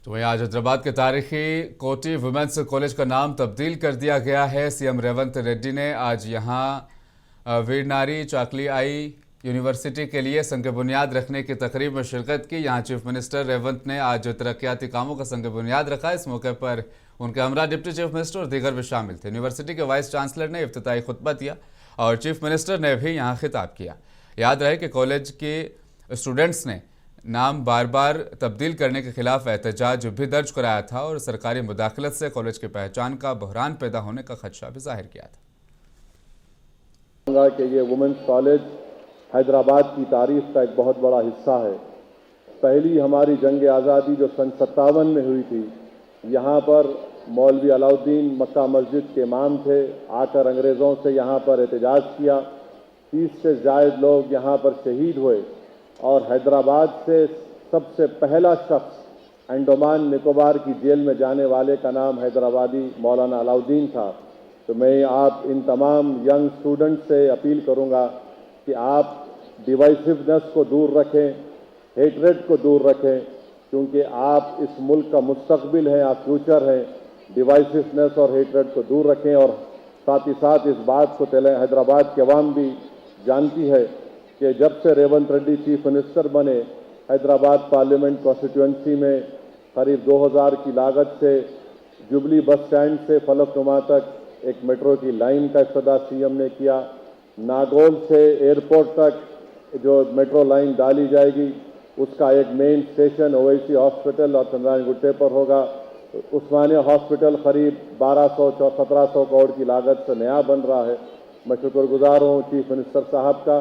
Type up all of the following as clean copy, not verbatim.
तो वहीं आज हैदराबाद के तारीखी कोटी वुमेंस कॉलेज का नाम तब्दील कर दिया गया है। सीएम रेवंत रेड्डी ने आज यहां वीर नारी चाकली आई यूनिवर्सिटी के लिए संग बुनियाद रखने की तकरीब में शिरकत की। यहां चीफ मिनिस्टर रेवंत ने आज तरक्याती कामों का संग बुनियाद रखा। इस मौके पर उनके हमरा डिप्टी चीफ मिनिस्टर और दीगर भी शामिल थे। यूनिवर्सिटी के वाइस चांसलर ने इफ्तिताई खुतबा दिया और चीफ मिनिस्टर ने भी यहाँ खिताब किया। याद रहे कि कॉलेज के स्टूडेंट्स ने नाम बार बार तब्दील करने के खिलाफ एहतजाज भी दर्ज कराया था और सरकारी मुदाखलत से कॉलेज की पहचान का बहरान पैदा होने का खदशा भी जाहिर किया था कि ये वुमेंस कॉलेज हैदराबाद की तारीख का एक बहुत बड़ा हिस्सा है। पहली हमारी जंग आज़ादी जो सन 57 में हुई थी, यहाँ पर मौलवी अलाउद्दीन मक्का मस्जिद के इमाम थे, आकर अंग्रेज़ों से यहाँ पर एहतजाज किया। 30 से ज़ायद लोग यहाँ पर शहीद हुए और हैदराबाद से सबसे पहला शख्स अंडमान निकोबार की जेल में जाने वाले का नाम हैदराबादी मौलाना अलाउद्दीन था। तो मैं आप इन तमाम यंग स्टूडेंट से अपील करूंगा कि आप डिवाइसिवनेस को दूर रखें, हेटरेट को दूर रखें, क्योंकि आप इस मुल्क का मुस्तकबिल हैं, आप फ्यूचर हैं। डिवाइसिवनेस और हेटरेट को दूर रखें और साथ ही साथ इस बात को हैदराबाद की अवाम भी जानती है कि जब से रेवंत रेड्डी चीफ मिनिस्टर बने, हैदराबाद पार्लियामेंट कॉन्स्टिट्यूंसी में करीब 2000 की लागत से जुबली बस स्टैंड से फलकनुमा तक एक मेट्रो की लाइन का इफ्तिताह सीएम ने किया। नागौल से एयरपोर्ट तक जो मेट्रो लाइन डाली जाएगी, उसका एक मेन स्टेशन ओवैसी हॉस्पिटल और चंद्रायन गुट्टे पर होगा। उस्मानिया हॉस्पिटल करीब 1200-1700 करोड़ की लागत से नया बन रहा है। मैं शुक्रगुजार हूँ चीफ मिनिस्टर साहब का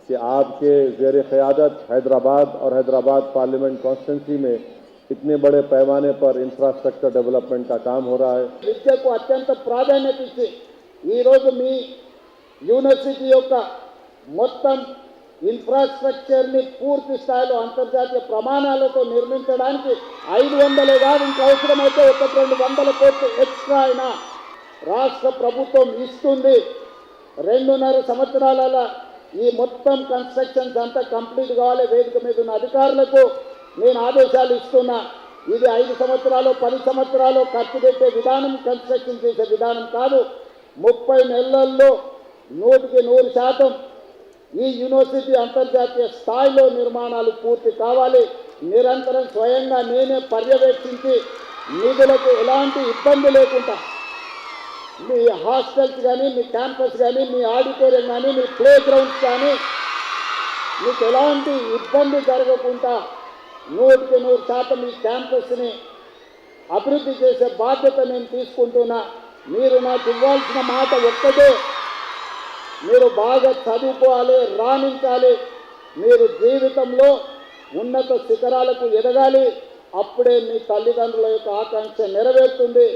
कि आपके ज़ेर क़यादत हैदराबाद और हैदराबाद पार्लियामेंट कॉन्स्टिट्यूंसी में इतने बड़े पैमाने पर इंफ्रास्ट्रक्चर डेवलपमेंट का काम हो रहा है। విద్యకు అత్యంత ప్రాధాన్యత ఇచ్చి ఈరోజు మీ యూనివర్సిటీ యొక్క మొత్తం ఇన్ఫ్రాస్ట్రక్చర్ని పూర్తి స్థాయిలో అంతర్జాతీయ ప్రమాణాలతో నిర్మించడానికి 500 కాదు, ఇంకా అవసరమైతే 1-200 కోట్లు ఎక్స్ట్రా అయినా రాష్ట్ర ప్రభుత్వం ఇస్తుంది. 2.5 సంవత్సరాల ఈ మొత్తం కన్స్ట్రక్షన్స్ అంతా కంప్లీట్ కావాలి. వేదిక మీద ఉన్న అధికారులకు నేను ఆదేశాలు ఇస్తున్నా. ఇది 5 సంవత్సరాలు 10 సంవత్సరాలు ఖర్చు పెట్టే విధానం, కన్స్ట్రక్షన్ చేసే విధానం కాదు. 30 నెలల్లో 100% ఈ యూనివర్సిటీ అంతర్జాతీయ స్థాయిలో నిర్మాణాలు పూర్తి కావాలి. నిరంతరం స్వయంగా నేనే పర్యవేక్షించి నిధులకు ఎలాంటి ఇబ్బంది లేకుండా మీ హాస్టల్స్ కానీ, మీ క్యాంపస్ కానీ, మీ ఆడిటోరియం కానీ, మీ ప్లే గ్రౌండ్స్ కానీ మీకు ఎలాంటి ఇబ్బంది జరగకుండా 100% ఈ క్యాంపస్ని అభివృద్ధి చేసే బాధ్యత నేను తీసుకుంటున్నా. మీరు నాకు ఇవ్వాల్సిన మాట ఒక్కటే, మీరు బాగా చదువుకోవాలి, రాణించాలి, మీరు జీవితంలో ఉన్నత శిఖరాలకు ఎదగాలి. అప్పుడే మీ తల్లిదండ్రుల యొక్క ఆకాంక్ష నెరవేరుతుంది.